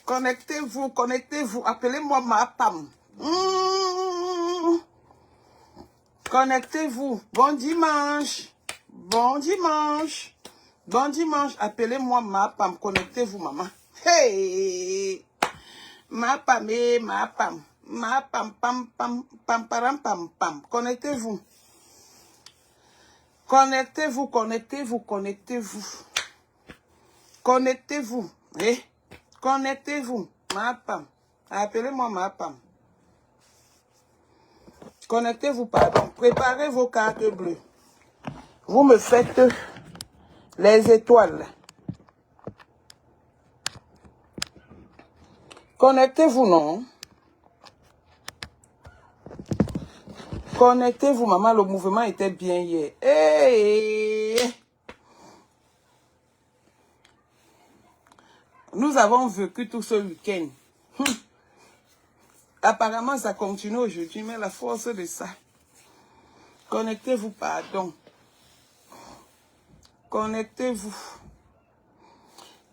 Connectez-vous, connectez-vous. Appelez-moi ma Pam. Connectez-vous. Bon dimanche. Bon dimanche. Bon dimanche. Appelez-moi ma Pam. Connectez-vous, maman. Hey! Ma Pam, ma Pam. Ma Pam, pam, pam, pam, param, pam, pam. Connectez-vous. Connectez-vous, connectez-vous, connectez-vous. Connectez-vous. Eh? Connectez-vous. Ma Pam. Appelez-moi ma Pam. Connectez-vous, pardon. Préparez vos cartes bleues. Vous me faites les étoiles. Connectez-vous, non? Connectez-vous, maman. Le mouvement était bien hier. Hey! Nous avons vécu tout ce week-end. Apparemment, ça continue aujourd'hui, mais la force de ça. Connectez-vous, pardon. Connectez-vous.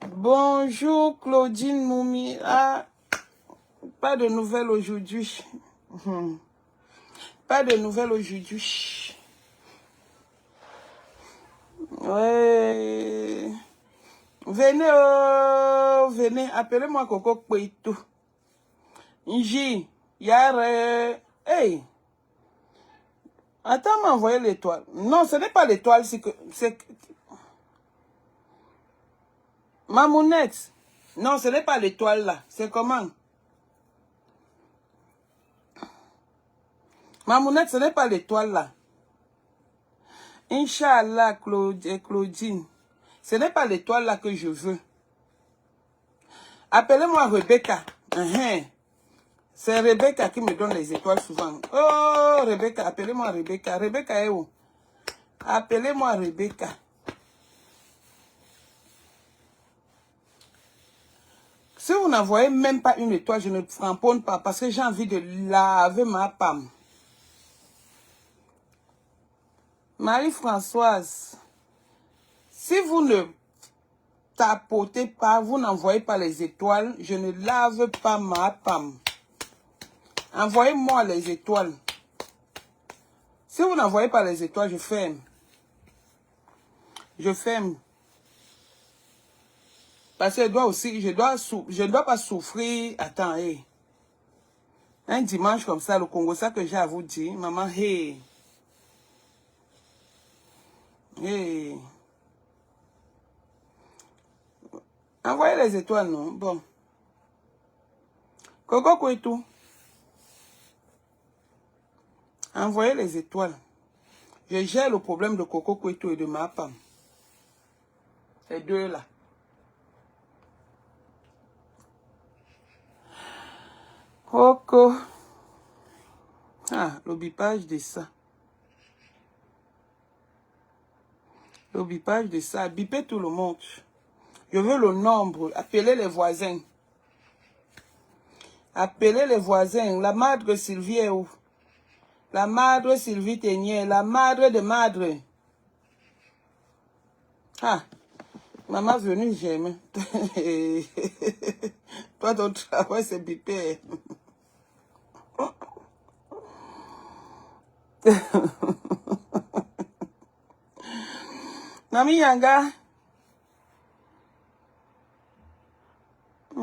Bonjour, Claudine Moumi. Ah, pas de nouvelles aujourd'hui. Pas de nouvelles aujourd'hui. Ouais. Venez, oh, venez. Appelez-moi Coco Kouetou. Nji, Yare. Hey. Attends, m'envoyer l'étoile. Non, ce n'est pas l'étoile, c'est que... Mamounette. Non, ce n'est pas l'étoile là. C'est comment? Mamounette, ce n'est pas l'étoile là. Inch'Allah, Claudine. Ce n'est pas l'étoile là que je veux. Appelez-moi Rebecca. C'est Rebecca qui me donne les étoiles souvent. Oh, Rebecca, appelez-moi Rebecca. Rebecca est où? Appelez-moi Rebecca. Si vous n'envoyez même pas une étoile, je ne cramponne pas parce que j'ai envie de laver ma Pam. Marie-Françoise, si vous ne tapotez pas, vous n'envoyez pas les étoiles, je ne lave pas ma Pam. Envoyez-moi les étoiles. Si vous n'envoyez pas les étoiles, je ferme. Je ferme. Parce que je dois pas souffrir. Attends, hey. Un dimanche comme ça, le Congo, ça que j'ai à vous dire, maman, hey. Hey. Envoyez les étoiles, non? Bon. Coco Kouetou. Envoyez les étoiles. Je gère le problème de Coco Kouetou et de ma Pam. Ces deux-là. Coco. Ah, le bipage de ça. Le bipage de ça. Bipez tout le monde. Je veux le nombre. Appelez les voisins. Appelez les voisins. La madre Sylvie est où? La madre Sylvie Ténier. La madre de madre. Ah. Maman venue, j'aime. Toi, ton travail, c'est bipé. Mami Yanga.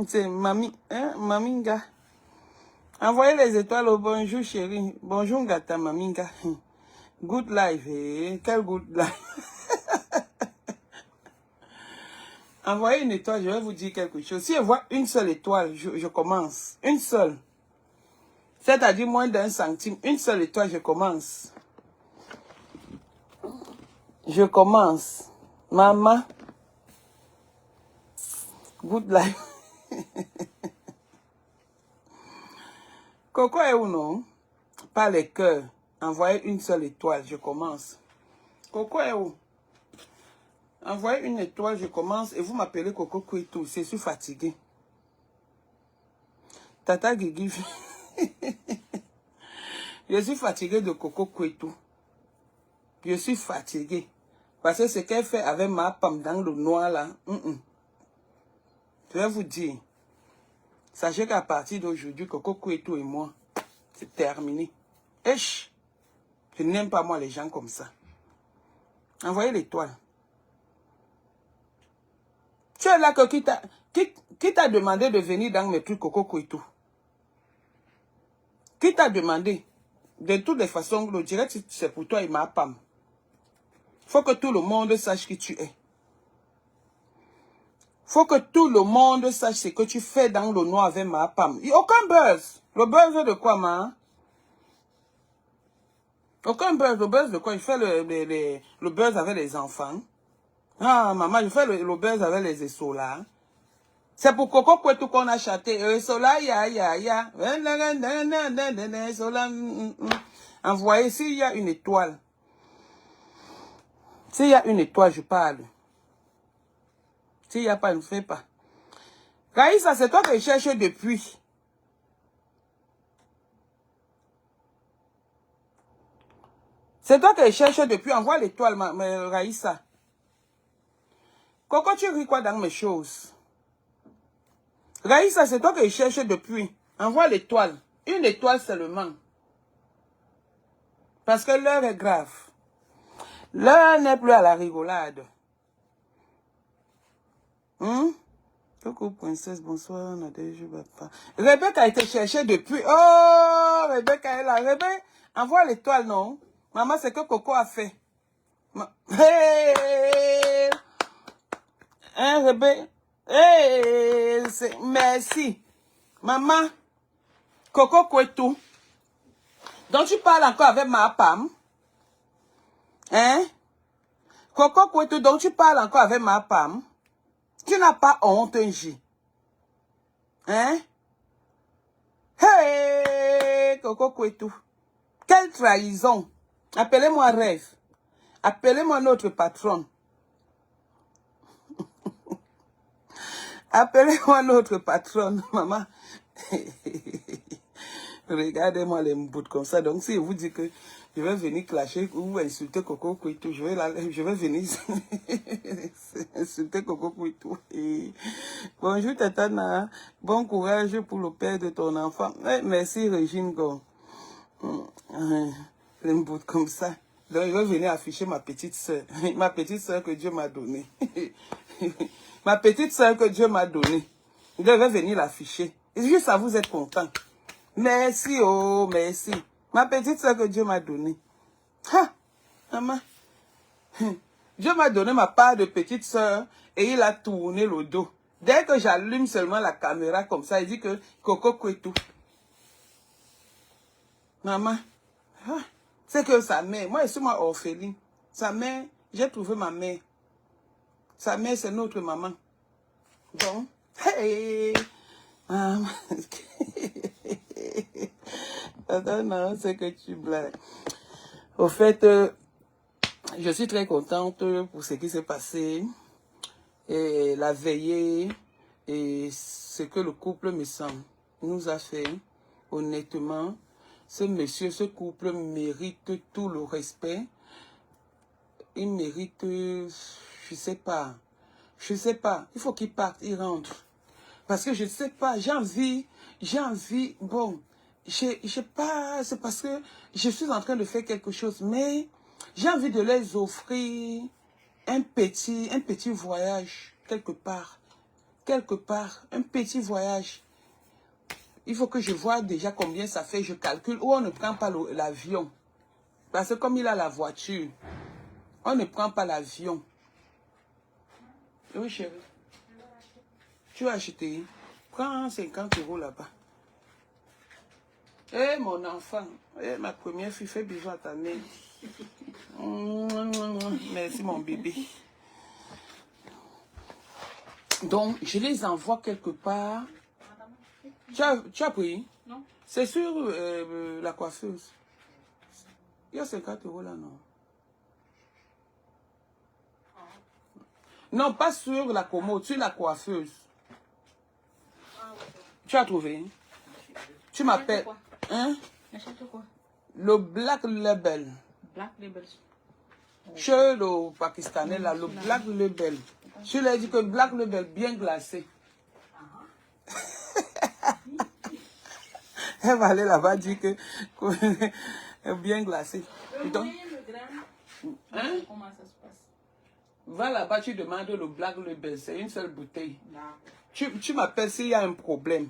C'est Mami, hein, Maminga. Envoyez les étoiles au bonjour, chérie. Bonjour, gata, Maminga. Good life, eh? Quel good life. Envoyez une étoile, je vais vous dire quelque chose. Si je vois une seule étoile, je commence. Une seule. C'est-à-dire moins d'un centime. Une seule étoile, je commence. Je commence. Maman. Good life. Coco est où, non? Pas les cœurs. Envoyez une seule étoile, je commence. Coco est où? Envoyez une étoile, je commence. Et vous m'appelez Coco Kouetou. Je suis fatigué. Tata Guigui. Je suis fatigué de Coco Kouetou. Je suis fatigué. Parce que ce qu'elle fait avec ma Pam dans le noir là. Je vais vous dire. Sachez qu'à partir d'aujourd'hui, Coco Kouetou et moi, c'est terminé. Esh, je n'aime pas moi les gens comme ça. Envoyez l'étoile. Tu es là que qui t'a demandé de venir dans mes trucs Coco Kouetou? Qui t'a demandé? De toutes les façons, le direct, c'est pour toi et ma Pam. Faut que tout le monde sache qui tu es. Faut que tout le monde sache ce que tu fais dans le noir avec ma Pam. Il n'y a aucun buzz. Le buzz de quoi, ma? Aucun buzz. Le buzz de quoi? Il fait le buzz avec les enfants. Ah, maman, je fais le buzz avec les essos là. C'est pour Coco Kouetou qu'on a chanté. Sola, ya. Sola, envoyez, s'il y a une étoile. S'il y a une étoile, je parle. S'il n'y a pas, ne fais pas. Raïssa, c'est toi que je cherche depuis. C'est toi que je cherche depuis. Envoie l'étoile, Raïssa. Coco, tu ris quoi dans mes choses? Raïssa, c'est toi que je cherche depuis. Envoie l'étoile. Une étoile seulement. Parce que l'heure est grave. L'heure n'est plus à la rigolade. Coucou, princesse, bonsoir, Nadège, papa. Rebecca a été cherchée depuis. Oh, Rebecca est là. Rebecca, envoie l'étoile, non? Maman, c'est que Coco a fait. Hey! Hein, Rebecca? Hey! Merci. Maman, Coco Kouetou. Donc, tu parles encore avec ma Pam? Hein? Coco Kouetou, donc tu parles encore avec ma Pam? Tu n'as pas honte, un J. Hein? Hey! Coco Kouetou. Quelle trahison. Appelez-moi Rêve. Appelez-moi notre patronne. Appelez-moi notre patronne, maman. Regardez-moi les bouts comme ça. Donc, si je vous dis que je vais venir clasher ou insulter Coco Kouetou, je vais venir insulter Coco Kouetou. Bonjour, Tatana. Bon courage pour le père de ton enfant. Merci, Régine Gon. Les bouts comme ça. Donc, je vais venir afficher ma petite soeur. Ma petite soeur que Dieu m'a donnée. Ma petite soeur que Dieu m'a donnée. Je vais venir l'afficher. Et juste à vous être content. Merci, oh, merci. Ma petite soeur que Dieu m'a donnée. Ha, maman. Dieu m'a donné ma part de petite soeur et il a tourné le dos. Dès que j'allume seulement la caméra comme ça, il dit que Coco Kouetou. Maman. Ah, c'est que sa mère, moi je suis moi orpheline. Sa mère, j'ai trouvé ma mère. Sa mère, c'est notre maman. Donc, hey, maman. Attends, non, c'est que tu blagues. Au fait, je suis très contente pour ce qui s'est passé. Et la veillée, et ce que le couple me semble nous a fait. Honnêtement, ce monsieur, ce couple mérite tout le respect. Il mérite, je sais pas, il faut qu'il parte, il rentre. Parce que je sais pas, j'ai envie, bon, j'ai pas, c'est parce que je suis en train de faire quelque chose, mais j'ai envie de les offrir un petit voyage, quelque part, un petit voyage. Il faut que je vois déjà combien ça fait, je calcule, ou on ne prend pas l'avion. Parce que comme il a la voiture, on ne prend pas l'avion. Oui, chérie. Tu as acheté. Prends 50 € là-bas. Eh, mon enfant. Eh, ma première fille, fais bisous à ta mère. Merci, mon bébé. Donc, je les envoie quelque part. Tu as pris? Non. C'est sur la coiffeuse. Il y a 50 € là, non? Non, pas sur la commode, sur la coiffeuse. Tu as trouvé? Tu m'appelles. Hein? Achète quoi? Le Black Label. Black Label. Chez le Pakistanais, là, le Black Label. Je lui ai dit que Black Label bien glacé. Elle va aller là-bas dire que bien glacé. Donc, hein? Comment ça se passe? Va là-bas, tu demandes le Black Label, c'est une seule bouteille. Tu m'appelles s'il y a un problème.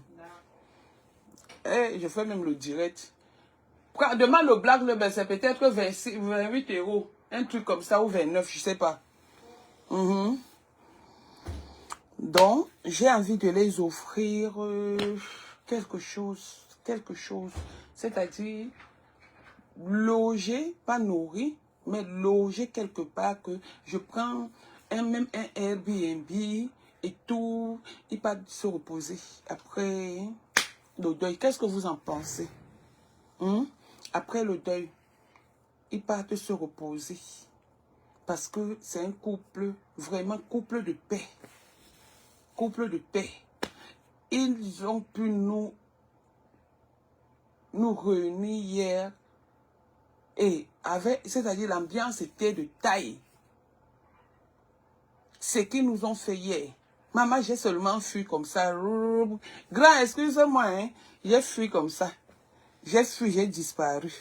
Je fais même le direct. Demande le Black Label, c'est peut-être 28 €. Un truc comme ça, ou 29, je sais pas. Donc, j'ai envie de les offrir quelque chose. C'est-à-dire, loger, pas nourrir, mais loger quelque part que je prends même un Airbnb et tout, il pas se reposer après le deuil. Qu'est-ce que vous en pensez? Après le deuil, ils partent se reposer parce que c'est un couple, vraiment couple de paix. Couple de paix. Ils ont pu nous réunir hier. Et c'est-à-dire l'ambiance était de taille. Ce qu'ils nous ont fait hier. Maman, j'ai seulement fui comme ça. Grand, excuse-moi, hein. J'ai fui comme ça. J'ai fui, j'ai disparu.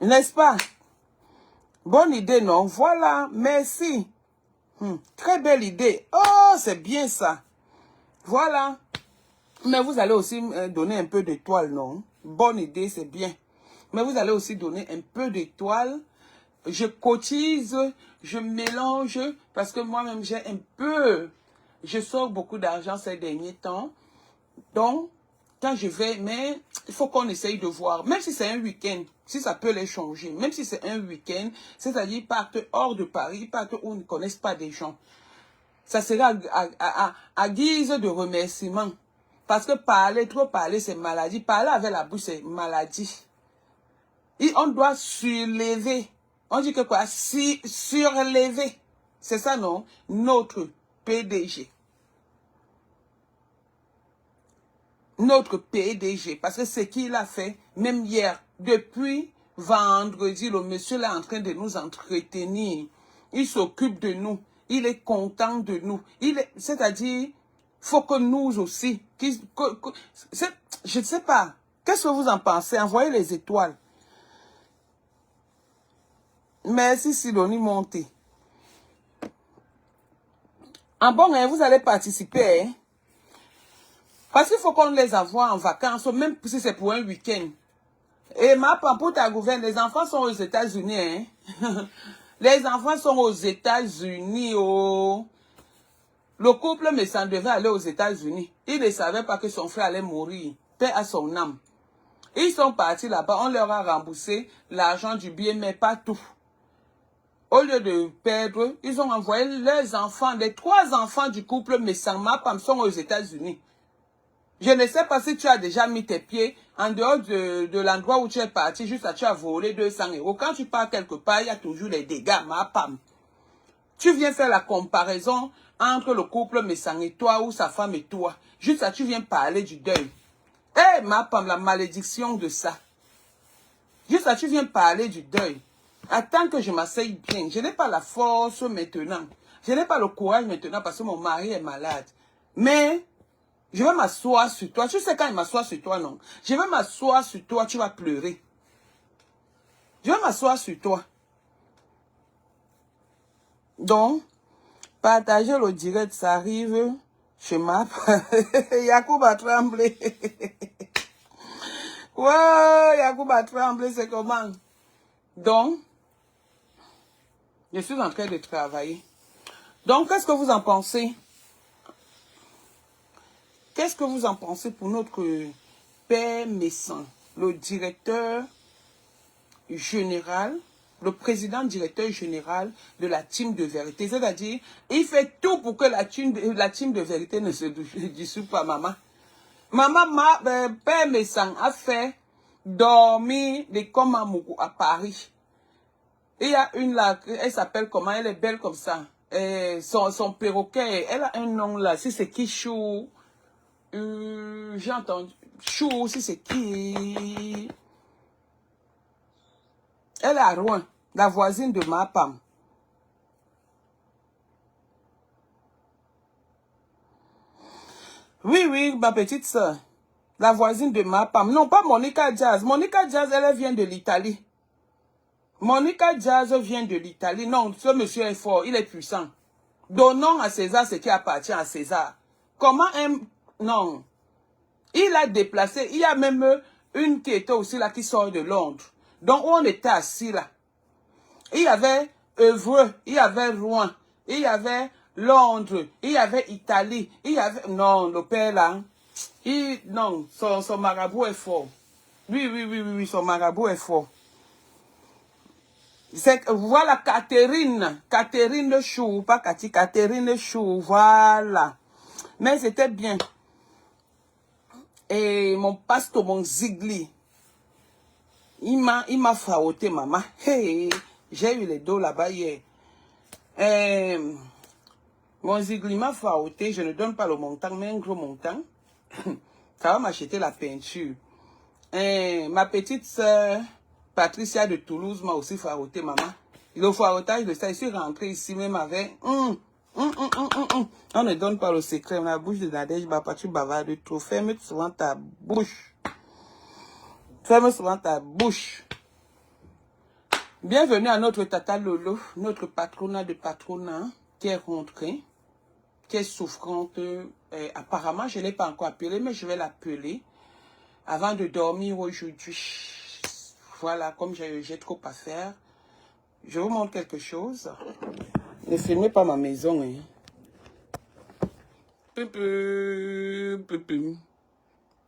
N'est-ce pas? Bonne idée, non? Voilà, merci. Très belle idée. Oh, c'est bien ça. Voilà. Mais vous allez aussi donner un peu d'étoiles, non? Bonne idée, c'est bien. Mais vous allez aussi donner un peu d'étoiles. Je cotise, je mélange, parce que moi-même, j'ai un peu... Je sors beaucoup d'argent ces derniers temps. Donc, quand je vais... Mais il faut qu'on essaye de voir. Même si c'est un week-end, si ça peut les changer. Même si c'est un week-end, c'est-à-dire ils partent hors de Paris, ils partent où ils ne connaissent pas des gens. Ça sera à guise de remerciement. Parce que trop parler, c'est maladie. Parler avec la bouche, c'est maladie. Et on doit surlever. On dit que quoi? Surlever. C'est ça, non? Notre PDG. Notre PDG. Parce que ce qu'il a fait, même hier, depuis vendredi, le monsieur là est en train de nous entretenir. Il s'occupe de nous. Il est content de nous. C'est-à-dire, faut que nous aussi, je ne sais pas. Qu'est-ce que vous en pensez? Envoyez les étoiles. Merci Sidonie Monté. En bon, hein, vous allez participer. Hein? Parce qu'il faut qu'on les envoie en vacances, même si c'est pour un week-end. Et pour ta gouverne, les enfants sont aux États-Unis. Hein? Les enfants sont aux États-Unis. Oh. Le couple mais ça devait aller aux États-Unis. Il ne savait pas que son frère allait mourir. Paix à son âme. Ils sont partis là-bas. On leur a remboursé l'argent du billet, mais pas tout. Au lieu de perdre, ils ont envoyé leurs enfants, les 3 enfants du couple Messangma sont aux États-Unis. Je ne sais pas si tu as déjà mis tes pieds en dehors de l'endroit où tu es parti, juste à tu as volé 200 €. Quand tu pars quelque part, il y a toujours les dégâts, ma pam. Tu viens faire la comparaison entre le couple Messang et toi, ou sa femme et toi. Juste à tu viens parler du deuil. Eh, ma pam, la malédiction de ça. Juste à tu viens parler du deuil. Attends que je m'asseye bien. Je n'ai pas la force maintenant. Je n'ai pas le courage maintenant parce que mon mari est malade. Mais, je vais m'asseoir sur toi. Tu sais quand il m'assoit sur toi, non? Je vais m'asseoir sur toi, tu vas pleurer. Je vais m'asseoir sur toi. Donc, partagez le direct, ça arrive chez ma... Yacoub a tremblé. Ouais, Yacoub a tremblé, c'est comment? Donc, je suis en train de travailler. Donc, qu'est-ce que vous en pensez? Qu'est-ce que vous en pensez pour notre père Messan, le directeur général, le président directeur général de la team de vérité? C'est-à-dire, il fait tout pour que la team de vérité ne se dissout pas, maman. Maman, père Messan a fait dormir les Komamoukou à Paris. Il y a une là, elle s'appelle comment? Elle est belle comme ça. Son perroquet, elle a un nom là, si c'est Kichou. J'ai entendu. Chou, si c'est qui? Elle est à Rouen, la voisine de ma femme. Oui, oui, ma petite soeur. La voisine de ma femme. Non, pas Monica Jazz. Monica Jazz, elle vient de l'Italie. Monica Jazz vient de l'Italie. Non, ce monsieur est fort, il est puissant. Donnons à César ce qui appartient à César. Comment un... Non. Il a déplacé. Il y a même une qui était aussi là, qui sort de Londres. Donc, on était assis là. Il y avait Évreux, il y avait Rouen, il y avait Londres, il y avait Italie, il y avait... Non, le père là, non, son marabout est fort. Oui, son marabout est fort. Voilà, Catherine Chou, pas Cathy, Catherine Chou, voilà. Mais c'était bien. Et mon pasteur, mon Zigli, il m'a frotté, maman. Hey, j'ai eu les dos là-bas hier. Mon Zigli m'a frotté, je ne donne pas le montant, mais un gros montant. Ça va m'acheter la peinture. Ma petite soeur, Patricia de Toulouse, m'a aussi frotté, maman. Le frottage de ça, je suis rentrée ici même avec... On ne donne pas le secret. La bouche de Nadège, papa, tu bavardes trop. Ferme souvent ta bouche. Ferme souvent ta bouche. Bienvenue à notre tata Lolo, notre patronat de patronat, qui est rentrée, qui est souffrante. Apparemment, je ne l'ai pas encore appelée, mais je vais l'appeler avant de dormir aujourd'hui. Voilà, comme j'ai trop à faire. Je vous montre quelque chose. Ne filmez pas ma maison. Hein.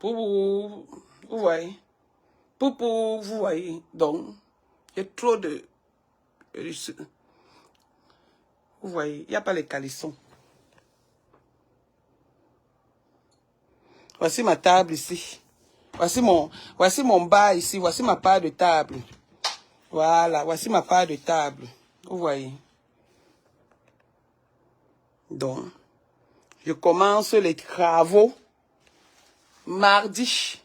Vous voyez. Vous voyez. Donc, il y a trop de... Vous voyez, il n'y a pas les calissons. Voici ma table ici. Voici mon bas ici. Voici ma part de table. Voilà, voici ma part de table. Vous voyez. Donc, je commence les travaux mardi.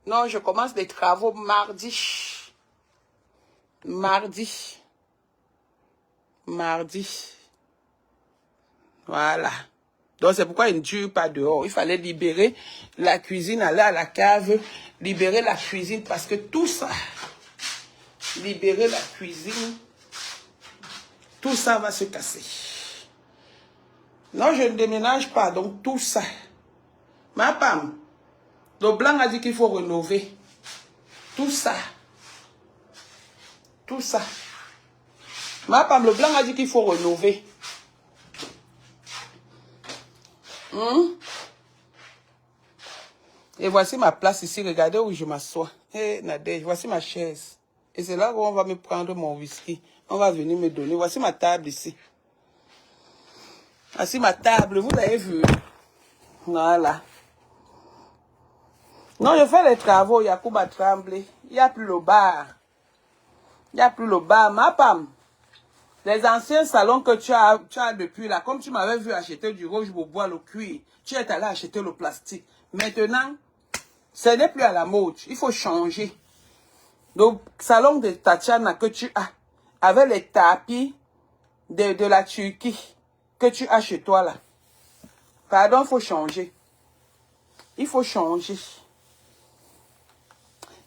Non, je commence les travaux mardi. Mardi. Voilà. Donc, c'est pourquoi il ne dure pas dehors. Il fallait libérer la cuisine, aller à la cave, libérer la cuisine, parce que tout ça, libérer la cuisine, tout ça va se casser. Non, je ne déménage pas, donc tout ça. Ma femme, le blanc a dit qu'il faut rénover. Tout ça. Tout ça. Ma femme, le blanc a dit qu'il faut rénover. Et voici ma place ici. Regardez où je m'assois. Hé, Nadège, voici ma chaise. Et c'est là où on va me prendre mon whisky. On va venir me donner. Voici ma table ici. Voici ma table. Vous avez vu. Voilà. Non, je fais les travaux. Yacouba Tremblay. Il n'y a plus le bar. Il n'y a plus le bar. Ma femme. Les anciens salons que tu as depuis là, comme tu m'avais vu acheter du rouge pour boire le cuir, tu es allé acheter le plastique. Maintenant, ce n'est plus à la mode. Il faut changer. Le salon de Tatiana que tu as, avec les tapis de la Turquie que tu as chez toi là. Pardon, il faut changer. Il faut changer.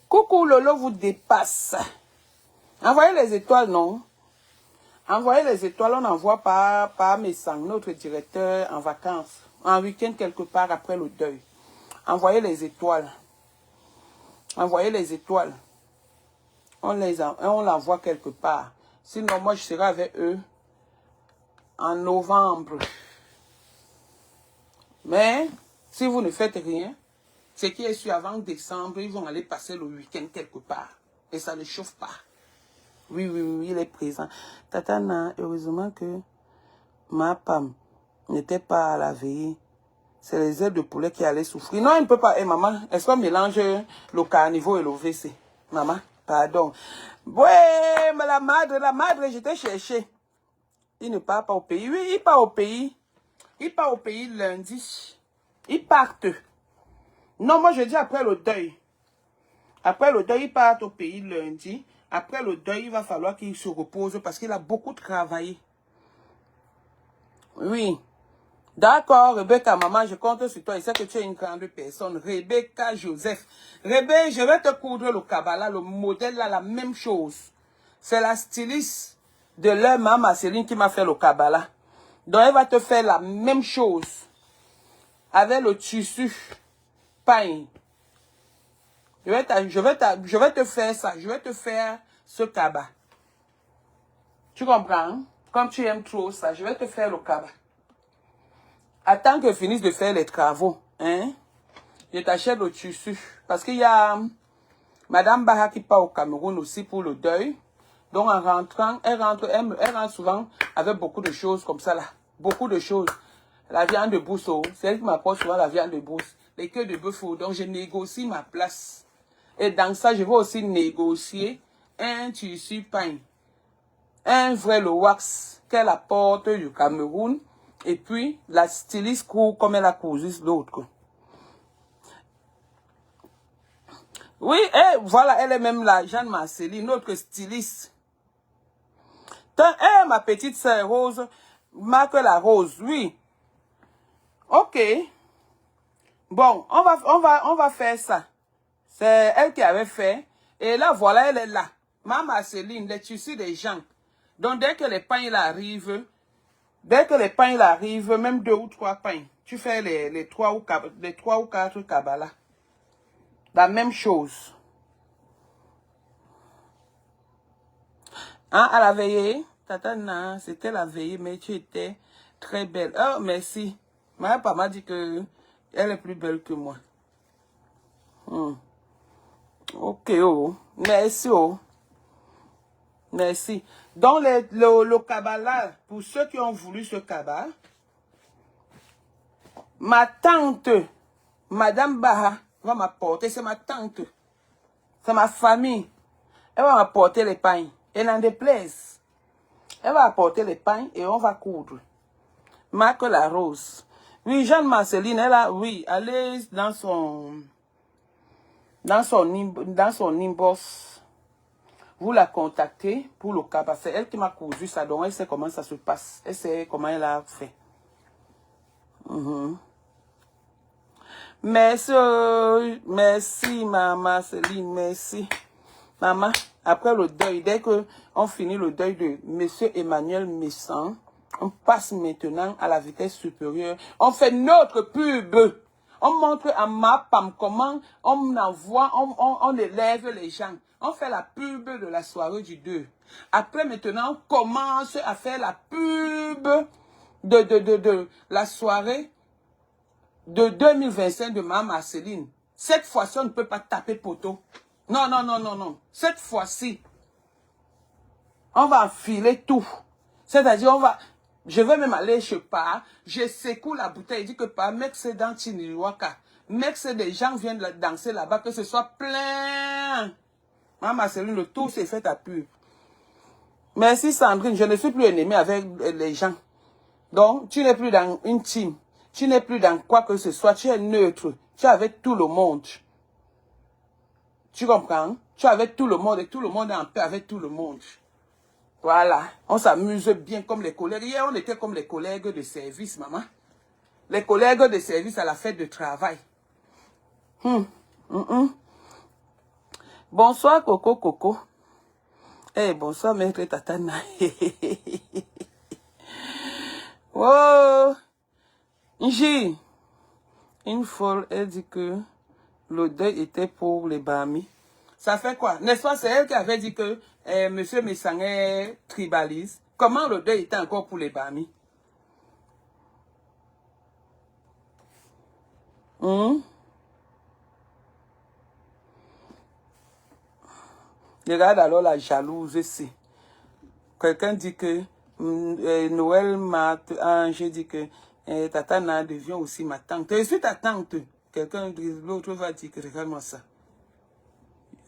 Coucou, Lolo vous dépasse. Envoyez les étoiles, non? Envoyez les étoiles, on envoie par message notre directeur en vacances, en week-end quelque part après le deuil. Envoyez les étoiles. Envoyez les étoiles. On l'envoie quelque part. Sinon, moi, je serai avec eux en novembre. Mais, si vous ne faites rien, ce qui est sûr, avant décembre, ils vont aller passer le week-end quelque part. Et ça ne chauffe pas. Oui, il est présent. Tatana, heureusement que ma femme n'était pas à la veillée. C'est les ailes de poulet qui allaient souffrir. Non, elle ne peut pas. Eh, maman, est-ce qu'on mélange le carnivore et le WC? Maman, pardon. Ouais, mais la madre, je t'ai cherché. Il ne part pas au pays. Oui, il part au pays. Il part au pays lundi. Ils partent. Non, moi je dis après le deuil. Après le deuil, il part au pays lundi. Après le deuil, il va falloir qu'il se repose parce qu'il a beaucoup travaillé. Oui. D'accord, Rebecca, maman, je compte sur toi. Je sais que tu es une grande personne. Rebecca Joseph. Rebecca, je vais te coudre le Kabbalah, le modèle là, la même chose. C'est la styliste de leur maman Céline qui m'a fait le Kabbalah. Donc, elle va te faire la même chose. Avec le tissu pain. Je vais te faire ça. Je vais te faire ce Kaba. Tu comprends? Comme tu aimes trop ça, je vais te faire le Kaba. Attends que je finisse de faire les travaux. Hein? Je t'achète le tissu. Parce qu'il y a Madame Baha qui part au Cameroun aussi pour le deuil. Donc en rentrant, elle rentre souvent avec beaucoup de choses comme ça là. Beaucoup de choses. La viande de brousse, c'est elle qui m'apporte souvent la viande de brousse. Les queues de bœuf, donc je négocie ma place. Et dans ça, je vais aussi négocier un tissu pain. Un vrai le wax qu'elle apporte du Cameroun. Et puis, la styliste court comme elle a cousu l'autre. Oui, et voilà, elle est même là, Jeanne Marceline, notre styliste. Ma petite sœur Rose, marque la rose, oui. Ok. Bon, on va faire ça. C'est elle qui avait fait. Et là, voilà, elle est là. Ma Marceline, les tissus des gens. Donc, dès que les pains arrivent, même 2 ou 3 pains, tu fais les 3 ou 4 Kabbalah. La même chose. Hein, à la veillée, Tatana, c'était la veillée, mais tu étais très belle. Oh, merci. Ma papa m'a dit que elle est plus belle que moi. Ok, oh. Merci, oh. Merci. Donc, le Kabbalah, pour ceux qui ont voulu ce Kabbalah, ma tante, Madame Baha, va m'apporter, c'est ma tante, c'est ma famille. Elle va m'apporter les pains. Elle n'en déplaise. Elle va apporter les pains et on va coudre. Marque la rose. Oui, Jeanne Marceline, elle a, oui, allez dans son inbox. Vous la contactez pour le Kabbalah. C'est elle qui m'a cousu ça, donc elle sait comment ça se passe. Elle sait comment elle a fait. Merci, merci, maman Céline, merci. Maman, après le deuil, dès qu'on finit le deuil de Monsieur Emmanuel Messan, on passe maintenant à la vitesse supérieure. On fait notre pub. On montre à Mapam comment on envoie, on élève les gens. On fait la pub de la soirée du 2. Après, maintenant, on commence à faire la pub de la soirée de 2025 de Mme Marceline. Cette fois-ci, on ne peut pas taper poteau. Non, non, non, non, non. Cette fois-ci, on va enfiler tout. C'est-à-dire, je vais même aller chez Pa, je secoue la bouteille, je dis que Pa, mec, c'est dans Tiniriwaka. Mec, c'est des gens viennent danser là-bas, que ce soit plein. Mme Marceline, le tour s'est fait à pub. Merci Sandrine, je ne suis plus ennemie avec les gens. Donc, tu n'es plus dans une team. Tu n'es plus dans quoi que ce soit. Tu es neutre. Tu es avec tout le monde. Tu comprends? Tu es avec tout le monde et tout le monde est en paix avec tout le monde. Voilà. On s'amuse bien comme les collègues. Hier, on était comme les collègues de service, maman. Les collègues de service à la fête de travail. Bonsoir, Coco, Coco. Eh, bonsoir, maître Tatana. Oh! Nji, une folle, elle dit que le deuil était pour les Bami. Ça fait quoi? N'est-ce pas, c'est elle qui avait dit que Monsieur Messangé tribalise. Comment le deuil était encore pour les Bami? Regarde alors la jalouse ici. Quelqu'un dit que Noël m'a... J'ai dit que Tatana devient aussi ma tante. Je suis ta tante. Quelqu'un, l'autre va dire que regarde-moi ça.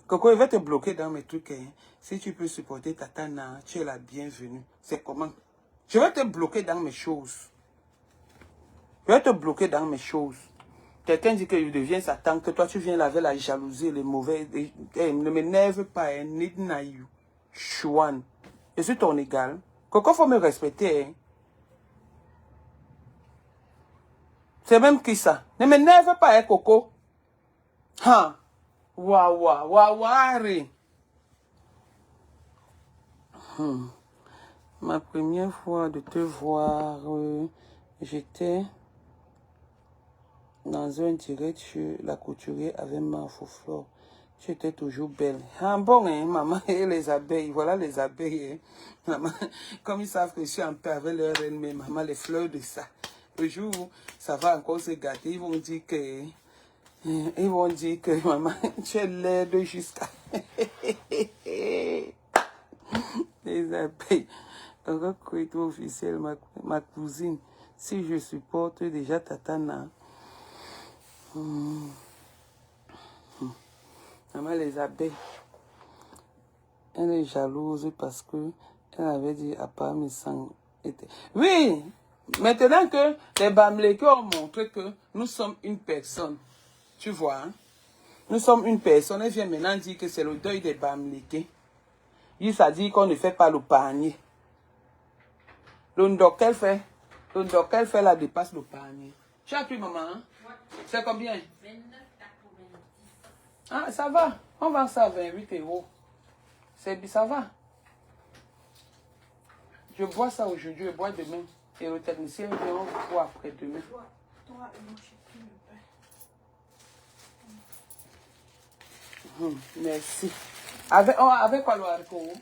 Coco, il va te bloquer dans mes trucs. Hein. Si tu peux supporter Tatana, tu es la bienvenue. C'est comment? Je vais te bloquer dans mes choses. Je vais te bloquer dans mes choses. Quelqu'un dit que je deviens sa tante, que toi tu viens laver la jalousie, les mauvais. Ne m'énerve pas, hein. Nidnaïou. Je suis ton égal. Coco, faut me respecter. Hein. C'est même qui ça? Ne m'énerve pas, hein, Coco. Ha. Wawari. Ma première fois de te voir, j'étais dans un direct chez la couturière avec ma Flore. Tu étais toujours belle. Ah bon, hein, maman, et les abeilles, voilà les abeilles. Hein. Maman, comme ils savent que je suis en paix avec leur reine, mais maman, les fleurs de ça. Le jour où ça va encore se gâter, ils vont dire que maman, tu es laide jusqu'à... Les abeilles. Recrutement officiel, ma cousine. Si je supporte déjà Tatana. Maman, les abeilles. Elle est jalouse parce que elle avait dit à part mes sangs. Oui, maintenant que les Bamlékés ont montré que nous sommes une personne. Tu vois, hein? Nous sommes une personne. Elle vient maintenant dire que c'est le deuil des Bamlékés. Il s'est dit qu'on ne fait pas le panier. Le ndoc qu'elle fait la dépasse le panier. Tu as pris, maman? Hein? C'est combien? 29,90. Ah, ça va. On vend ça à 28 €. Ça va. Je bois ça aujourd'hui, je bois demain. Et le technicien vient, on boit après demain. Merci. Avec quoi le haricot?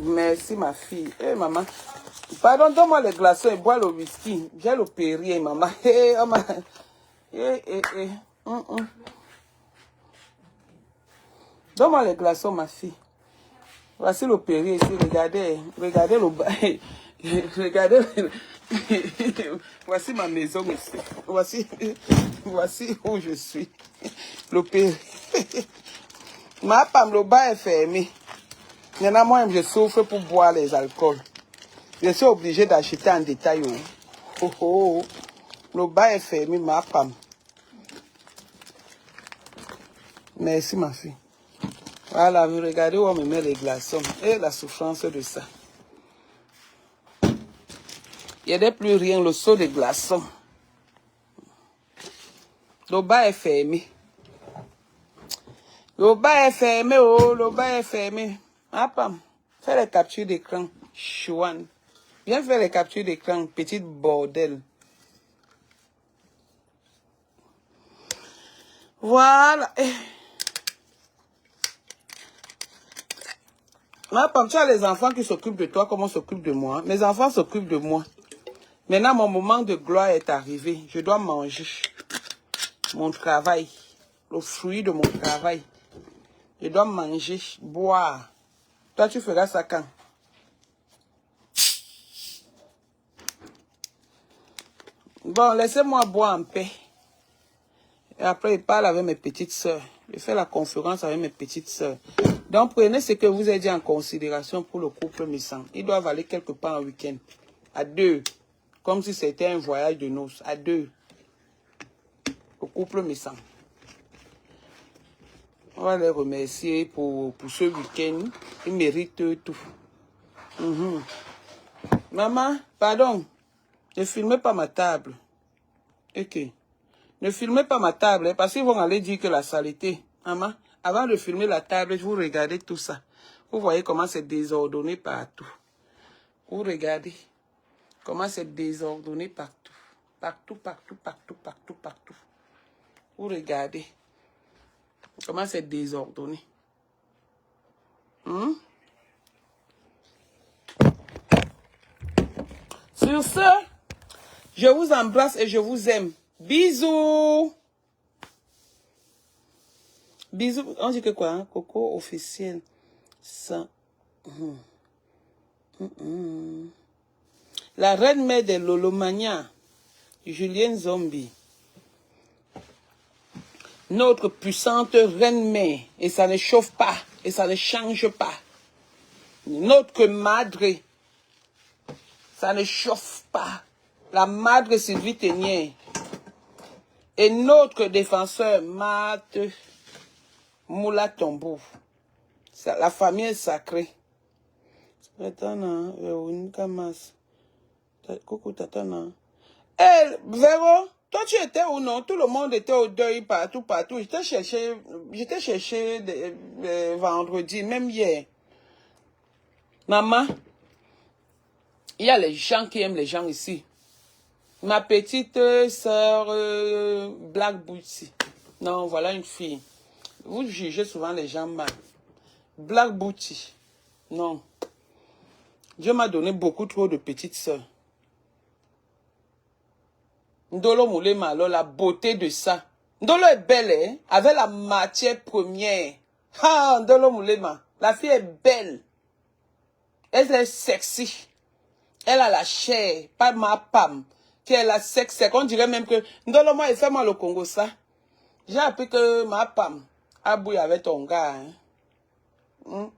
Merci, ma fille. Eh, maman. Pardon, donne-moi les glaçons et bois le whisky. J'ai le Perrier, maman. Eh, oh, ma... Donne-moi les glaçons, ma fille. Voici le Perrier ici. Regardez. Regardez le... Regardez. Voici ma maison ici. Voici où je suis. Le Perrier. Ma femme, le bas est fermé. Maintenant, moi, je souffre pour boire les alcools. Je suis obligé d'acheter en détail. Le bas est fermé, ma femme. Merci, ma fille. Voilà, vous regardez où on me met les glaçons. Et la souffrance de ça. Il n'y a plus rien, le seau de glaçons. Le bas est fermé. Le bas est fermé, oh, le bas est fermé. Ma femme, fais les captures d'écran. Chouane. Viens faire les captures d'écran, petite bordel. Voilà. Ma femme, tu as les enfants qui s'occupent de toi comme on s'occupe de moi. Mes enfants s'occupent de moi. Maintenant, mon moment de gloire est arrivé. Je dois manger mon travail. Le fruit de mon travail. Je dois manger, boire. Toi, tu feras ça quand? Bon, laissez-moi boire en paix. Et après, il parle avec mes petites sœurs. Je fais la conférence avec mes petites sœurs. Donc, prenez ce que vous avez dit en considération pour le couple Missang. Ils doivent aller quelque part en week-end. À deux. Comme si c'était un voyage de noces. À deux. Le couple Missang. On va les remercier pour ce week-end. Ils méritent tout. Maman, pardon. Ne filmez pas ma table. Ok. Ne filmez pas ma table, parce qu'ils vont aller dire que la saleté. Maman, avant de filmer la table, vous regardez tout ça. Vous voyez comment c'est désordonné partout. Vous regardez comment c'est désordonné partout. Partout. Vous regardez comment c'est désordonné. Sur ce, je vous embrasse et je vous aime. Bisous. Bisous. On dit que quoi, hein? Coco officiel. Ça. La reine-mère de Lolomania. Julienne Zombie. Notre puissante reine-mère. Et ça ne chauffe pas. Et ça ne change pas. Notre madre. Ça ne chauffe pas. La madre Sylvie Ténier. Et notre défenseur, Mat Moula Tombo. La famille est sacrée. Coucou, tata, non. Eh, Véro, toi, tu étais où, non? Tout le monde était au deuil, partout. J'étais cherché vendredi, même hier. Maman, il y a les gens qui aiment les gens ici. Ma petite sœur Black Booty. Non, voilà une fille. Vous jugez souvent les gens mal. Black Booty. Non. Dieu m'a donné beaucoup trop de petites sœurs. Ndolo Moulema, alors la beauté de ça. Ndolo est belle, hein, avec la matière première. Ah, Ndolo Moulema, la fille est belle. Elle est sexy. Elle a la chair, pas ma pam. Qui est la sexe. On dirait même que Ndolo, moi, il fait moi le Congo ça. J'ai appris que ma pam a bouillé avec ton gars. Hein.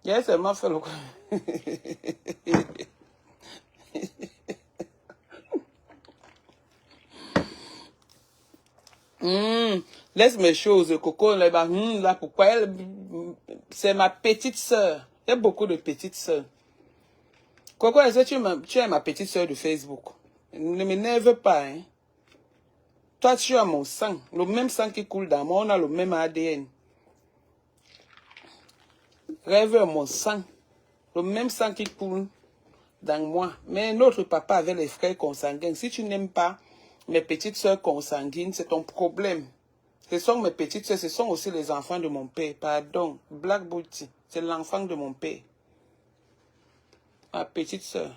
J'ai seulement fait le Laisse mes choses, Coco, là, pourquoi elle, c'est ma petite sœur. Il y a beaucoup de petites sœurs. Coco, est-ce que tu es ma petite sœur de Facebook? Ne m'énerve pas, hein. Toi, tu as mon sang, le même sang qui coule dans moi, on a le même ADN. Rêve mon sang, le même sang qui coule dans moi. Mais notre papa avait les frères consanguins. Si tu n'aimes pas mes petites sœurs consanguines, c'est ton problème. Ce sont mes petites sœurs, ce sont aussi les enfants de mon père. Pardon, Black Booty, c'est l'enfant de mon père. Ma petite sœur.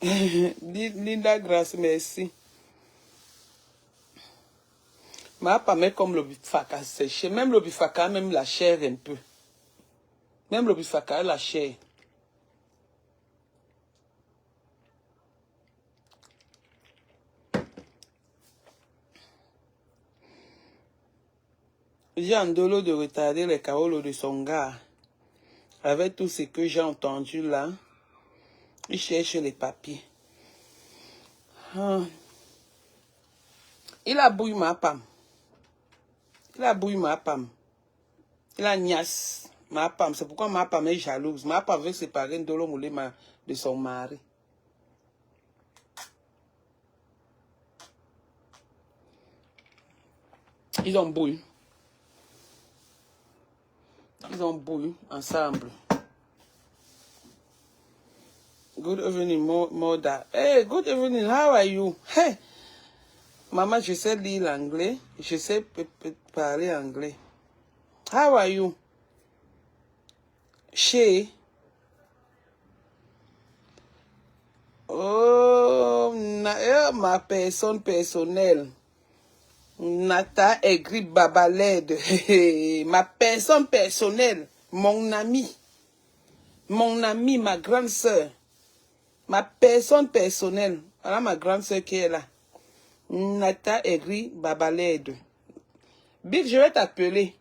Linda Grace, merci. Ma femme est comme le bifaka séché. Même le bifaka, même la chair un peu. Même le bifaka, la chair. J'ai un dolo de retarder les carolos de son gars. Avec tout ce que j'ai entendu là, il cherche les papiers. Il a bouillé ma femme. Il a bouillé ma femme. Il a niasse ma femme. C'est pourquoi ma femme est jalouse. Ma femme veut séparer Ndolo Moulema de son mari. Ils ont bouillé. Ils ont bouillé ensemble. Good evening, Moda. Hey, good evening. How are you? Hey, maman, je sais lire l'anglais. Je sais parler anglais. How are you? Chez. Oh, ma personne personnelle. Nata Aigri Babaled. Ma personne personnelle. Mon ami, ma grande sœur. Ma personne personnelle. Voilà ma grande sœur qui est là. Nata Aigri Babaled. Big, je vais t'appeler.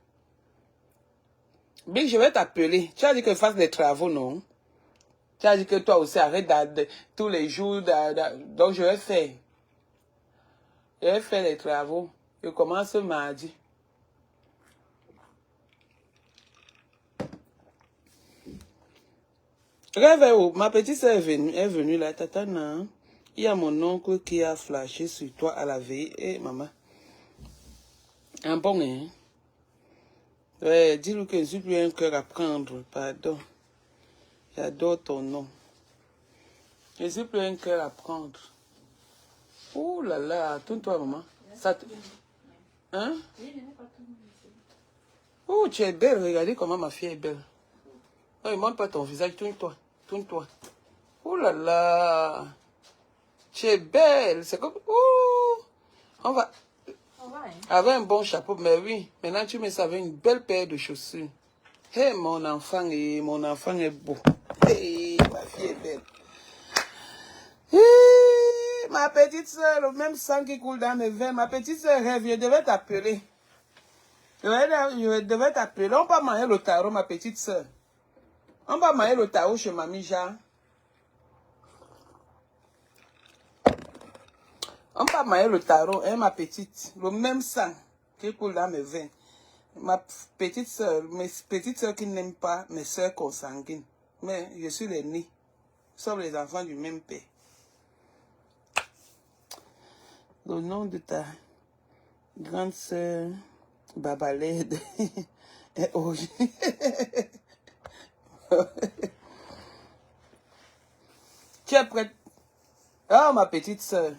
Big, je vais t'appeler. Tu as dit que je fasse des travaux, non? Tu as dit que toi aussi, arrête tous les jours. Donc, je vais faire. Je vais faire les travaux. Je commence mardi. Regarde, ma petite sœur est venue là, tatana. Il y a mon oncle qui a flashé sur toi à la veille. Eh, maman. Un bon, hein? Ouais, dis-lui que je suis plus un cœur à prendre. Pardon. J'adore ton nom. Je suis plus un cœur à prendre. Ouh là là, tourne-toi, maman. Ça te... Hein? Oh, tu es belle. Regardez comment ma fille est belle. Non, il ne montre pas ton visage. Tourne-toi. Tourne-toi. Oh là là. Tu es belle. C'est comme... Ouh. On va... Hein? Avec un bon chapeau, mais oui. Maintenant, tu mets ça avec une belle paire de chaussures. Hé, hey, mon enfant est beau. Hé, hey, ma fille est belle. Hey, ma petite soeur, le même sang qui coule dans mes veines. Ma petite soeur rêve, je devais t'appeler. Je devais t'appeler. On va manger le tarot, ma petite soeur. On va manger le tarot chez Mamie Jean. On va manger le tarot, hein, ma petite. Le même sang qui coule dans mes veines. Ma petite soeur, mes petites soeurs qui n'aiment pas mes soeurs consanguines. Mais je suis l'aînée. Nous sommes les enfants du même père. Le nom de ta grande soeur Babalède est Oji. Tu es prête? Oh, ma petite soeur.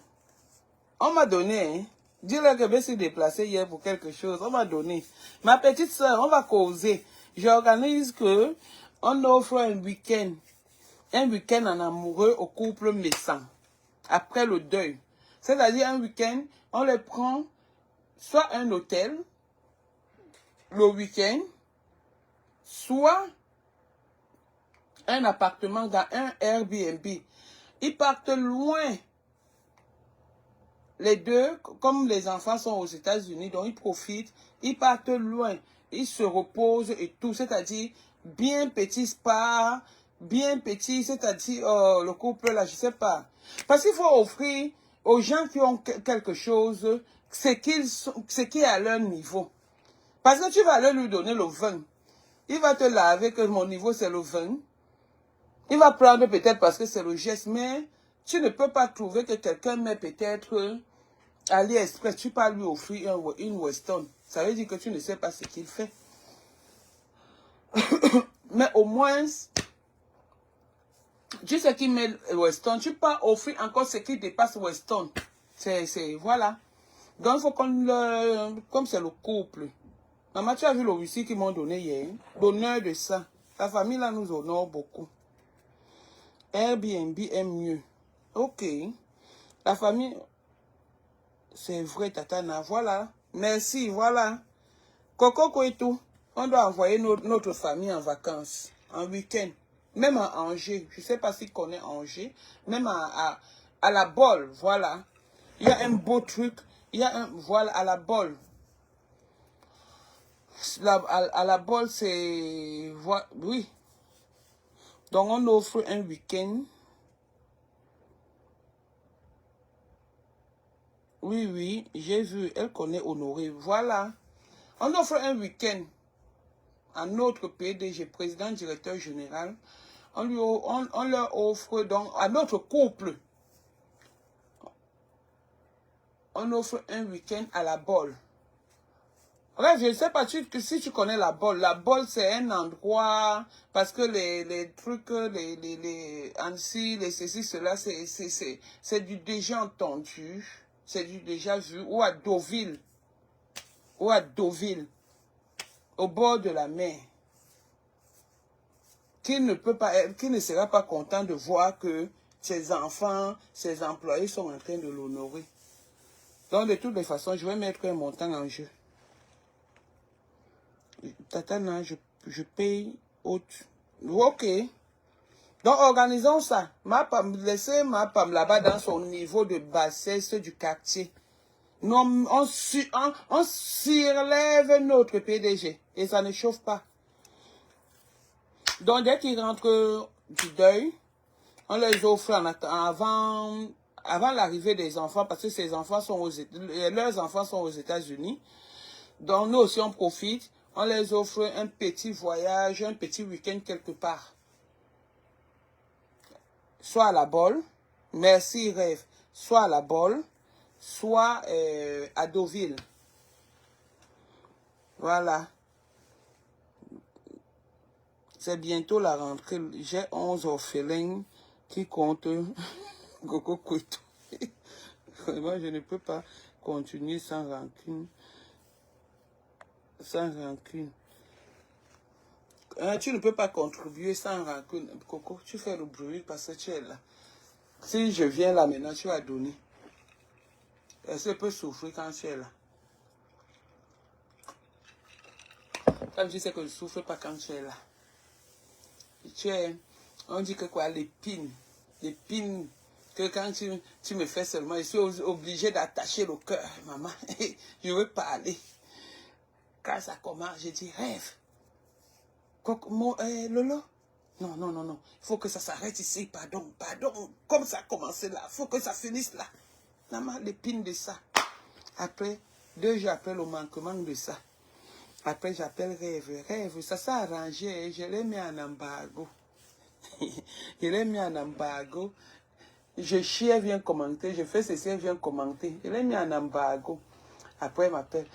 On m'a donné, hein. Dis-leur que je me suis déplacée hier pour quelque chose. On m'a donné. Ma petite soeur, on va causer. J'organise que on offre un week-end en amoureux au couple Messan. Après le deuil. C'est-à-dire un week-end, on les prend soit un hôtel, le week-end, soit un appartement dans un Airbnb. Ils partent loin. Les deux, comme les enfants sont aux États-Unis, donc ils profitent, ils partent loin, ils se reposent et tout, c'est-à-dire bien petit spa, bien petit, c'est-à-dire le couple là, je sais pas. Parce qu'il faut offrir aux gens qui ont quelque chose, ce qui est à leur niveau. Parce que tu vas leur lui donner le vin. Il va te laver que mon niveau c'est le vin. Il va prendre peut-être parce que c'est le geste, mais tu ne peux pas trouver que quelqu'un met peut-être AliExpress, tu peux lui offrir une Weston. Ça veut dire que tu ne sais pas ce qu'il fait. Mais au moins, tu sais qu'il met Weston, tu peux offrir encore ce qui dépasse Weston. Voilà. Donc, il faut qu'on le... Comme c'est le couple. Maman, tu as vu le whisky qu'ils m'ont donné hier. L'honneur de ça. La famille là nous honore beaucoup. Airbnb est mieux. Ok. La famille... C'est vrai, Tatana. Voilà. Merci, voilà. Coco et tout. On doit envoyer notre famille en vacances, en week-end. Même à Angers. Je ne sais pas si tu connais Angers. Même à la Bolle, voilà. Il y a un beau truc. Il y a un... Voilà, à la Bolle. À la Bolle, c'est... Oui. Donc, on offre un week-end. Oui, oui, j'ai vu. Elle connaît Honoré. Voilà. On offre un week-end à notre PDG, président, directeur général. On leur offre donc à notre couple. On offre un week-end à la Bolle. Bref, je ne sais pas si tu connais la Bolle. La Bolle, c'est un endroit, parce que les trucs, les Annecy, les ceci, cela, c'est du déjà entendu. C'est du déjà vu. Ou à Deauville. Ou à Deauville. Au bord de la mer. Qui ne sera pas content de voir que ses enfants, ses employés sont en train de l'honorer. Donc, de toutes les façons, je vais mettre un montant en jeu. Tatana, je paye haute. Ok. Donc, organisons ça. Laissez ma femme là-bas dans son niveau de bassesse du quartier. Non, on surlève notre PDG. Et ça ne chauffe pas. Donc, dès qu'ils rentrent du deuil, on les offre avant l'arrivée des enfants, parce que ces enfants sont leurs enfants sont aux États-Unis. Donc, nous aussi, on profite. On les offre un petit voyage, un petit week-end quelque part. Soit à la Bolle, merci Rêve, soit à la Bolle, soit à Deauville. Voilà. C'est bientôt la rentrée. J'ai 11 orphelins qui comptent Coco Couito. Vraiment, je ne peux pas continuer sans rancune. Sans rancune. Tu ne peux pas contribuer sans rancune. Coco, tu fais le bruit parce que tu es là. Si je viens là maintenant, tu vas donner. Est-ce que peut souffrir quand tu es là? Comme tu sais que je ne souffre pas quand tu es là. On dit que quoi, l'épine, que quand tu me fais seulement, je suis obligé d'attacher le cœur, maman. Je veux parler. Quand ça commence, je dis rêve. Lolo? Non. Il faut que ça s'arrête ici, pardon. Comme ça a commencé là, il faut que ça finisse là. Maman, l'épine de ça. Après, 2 jours après le manquement de ça. Après, j'appelle Rêve. Rêve, ça s'est arrangé. Je l'ai mis en embargo. Je l'ai mis en embargo. Je chie, elle vient commenter. Je fais ceci, elle vient commenter. Je l'ai mis en embargo. Après, elle m'appelle.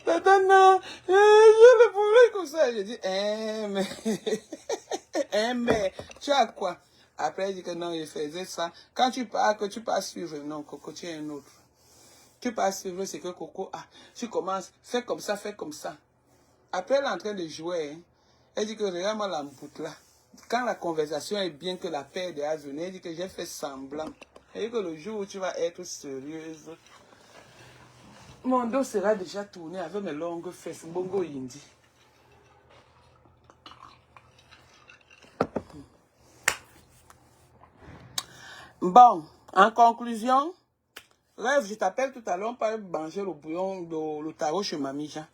Non, je le voulais comme ça. Je dis, mais, tu as quoi? Après, elle dit que non, je faisais ça. Quand tu pars, que tu pars suivre, non, Coco, tu es un autre. Tu pars suivre, c'est que Coco, tu commences, fais comme ça, fais comme ça. Après, elle est en train de jouer, hein. Elle dit que regarde-moi la mboute là. Quand la conversation est bien, que la paix est venue, elle dit que j'ai fait semblant. Elle dit que le jour où tu vas être sérieuse, mon dos sera déjà tourné avec mes longues fesses. Bongo Yindi. Bon, en conclusion, Rêve, je t'appelle tout à l'heure pour manger le bouillon, le tarot chez Mamija.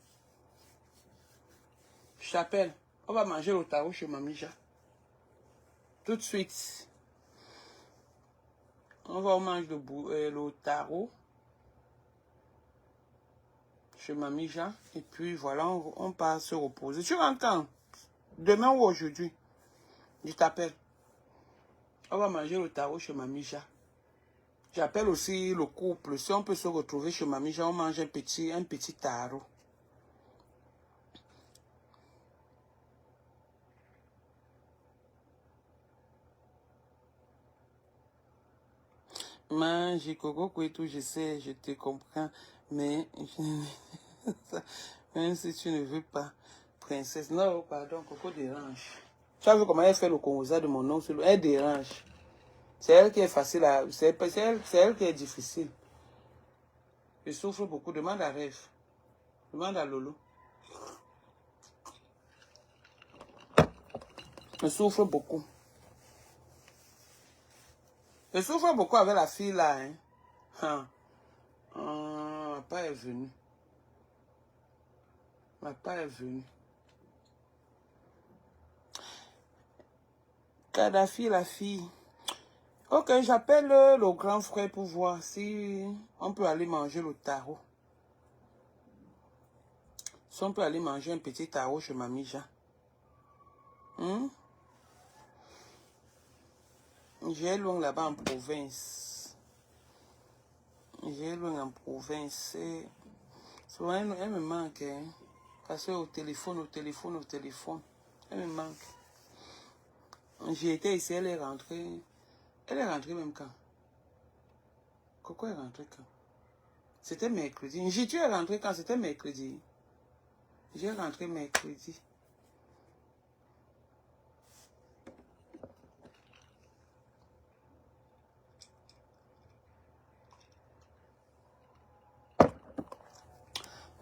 Je t'appelle. On va manger le tarot chez Mamija. Tout de suite. On va manger le tarot chez Mamija. Et puis voilà, on part se reposer. Tu rentres quand? Demain ou aujourd'hui? Je t'appelle. On va manger le tarot chez Mamija. J'appelle aussi le couple. Si on peut se retrouver chez Mamija, on mange un petit tarot. Mange, Coco, et tout, je sais, je te comprends. Mais, même si tu ne veux pas, princesse. Non, pardon, Coco dérange. Tu as vu comment elle fait le congosa de mon nom? Elle dérange. C'est elle qui est facile à... C'est elle qui est difficile. Je souffre beaucoup. Demande à Rêve. Demande à Lolo. Je souffre beaucoup. Je souffre beaucoup avec la fille là. Hein. Papa est venu. Papa est venu. Kadhafi, la fille. Ok, j'appelle le grand frère pour voir si on peut aller manger le tarot. Si on peut aller manger un petit tarot chez Mamija. J'ai loin là-bas en province. J'ai loin en province. Souvent, elle me manque. Hein? Parce que au téléphone. Elle me manque. J'ai été ici, elle est rentrée. Elle est rentrée même quand? Coco est rentrée quand? C'était mercredi. Tu es rentrée quand? C'était mercredi. J'ai rentré mercredi.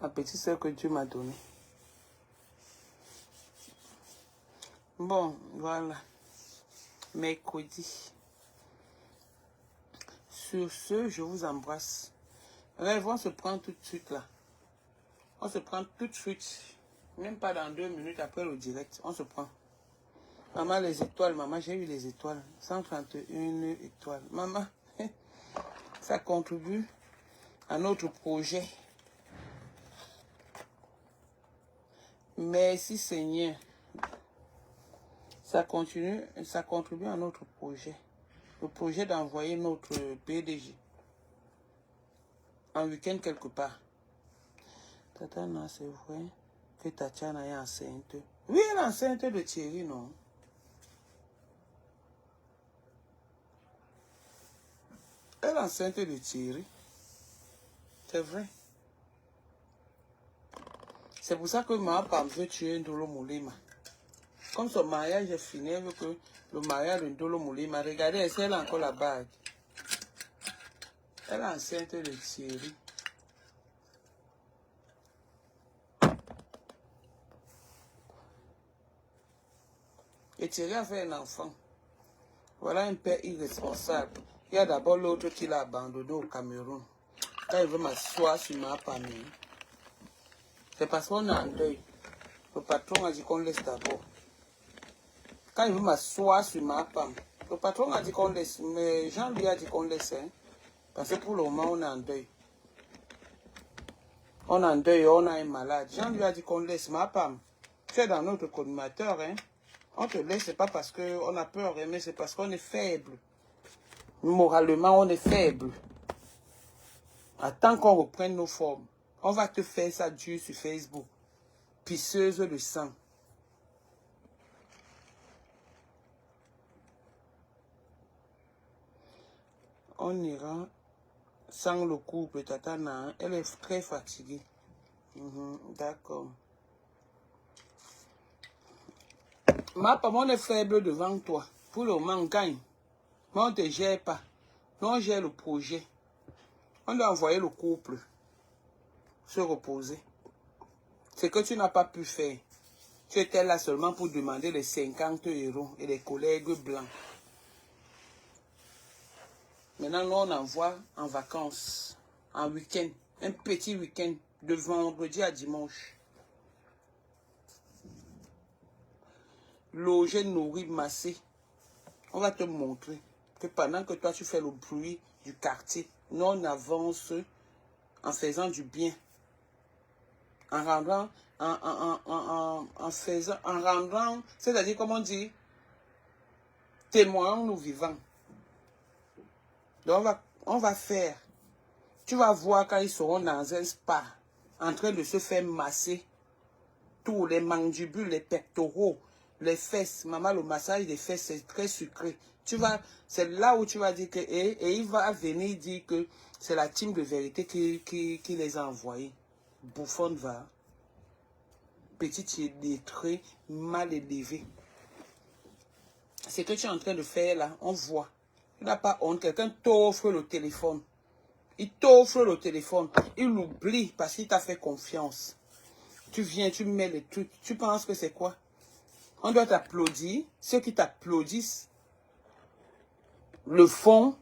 Ma petite soeur que Dieu m'a donnée. Bon, voilà. Mercredi. Sur ce, je vous embrasse. Rêve, on se prend tout de suite là. On se prend tout de suite. Même pas dans 2 minutes après le direct. On se prend. Maman, les étoiles. Maman, j'ai eu les étoiles. 131 étoiles. Maman, ça contribue à notre projet. Merci Seigneur. Ça contribue à notre projet. Le projet d'envoyer notre PDG en week-end quelque part. Tatana, c'est vrai que Tatiana est enceinte. Oui, elle est enceinte de Thierry, non? Elle est enceinte de Thierry. C'est vrai. C'est pour ça que ma femme veut tuer Ndolo Moulema. Comme son mariage est fini, elle veut que le mariage de Ndolo Moulema. Regardez, elle a encore la bague. Elle est enceinte de Thierry. Et Thierry a fait un enfant. Voilà un père irresponsable. Il y a d'abord l'autre qui l'a abandonné au Cameroun. Quand il veut m'asseoir sur ma famille, c'est parce qu'on est en deuil. Le patron a dit qu'on laisse d'abord. Quand il veut m'asseoir sur ma femme, le patron a dit qu'on laisse, mais Jean lui a dit qu'on laisse. Hein, parce que pour le moment, on est en deuil. on en deuil, on a un malade. Jean lui a dit qu'on laisse ma femme. Tu es dans notre collimateur, hein. On te laisse, c'est pas parce qu'on a peur, mais c'est parce qu'on est faible. Moralement, on est faible. Attends qu'on reprenne nos formes. On va te faire ça dur sur Facebook. Pisseuse de sang. On ira sans le couple, Tatana. Elle est très fatiguée. D'accord. Ma maman est faible devant toi. Pour le moment, on gagne. Mais on ne te gère pas. Nous, on gère le projet. On doit envoyer le couple se reposer. C'est que tu n'as pas pu faire. Tu étais là seulement pour demander les 50 € et les collègues blancs. Maintenant, nous, on envoie en vacances, en week-end. Un petit week-end de vendredi à dimanche. Loger, nourrir, masser. On va te montrer que pendant que toi, tu fais le bruit du quartier, nous, on avance en faisant du bien. En rendant, c'est-à-dire, comment on dit, témoignons nous vivants. Donc, on va faire. Tu vas voir quand ils seront dans un spa, en train de se faire masser tous les mandibules, les pectoraux, les fesses. Maman, le massage des fesses, c'est très sucré. C'est là où tu vas dire que, et il va venir dire que c'est la team de vérité qui les a envoyés. Bouffonne va. Petit illettré, mal élevé. C'est que tu es en train de faire là, on voit. Tu n'as pas honte. Quelqu'un t'offre le téléphone. Il t'offre le téléphone. Il l'oublie parce qu'il t'a fait confiance. Tu viens, tu mets les trucs. Tu penses que c'est quoi? On doit t'applaudir. Ceux qui t'applaudissent le font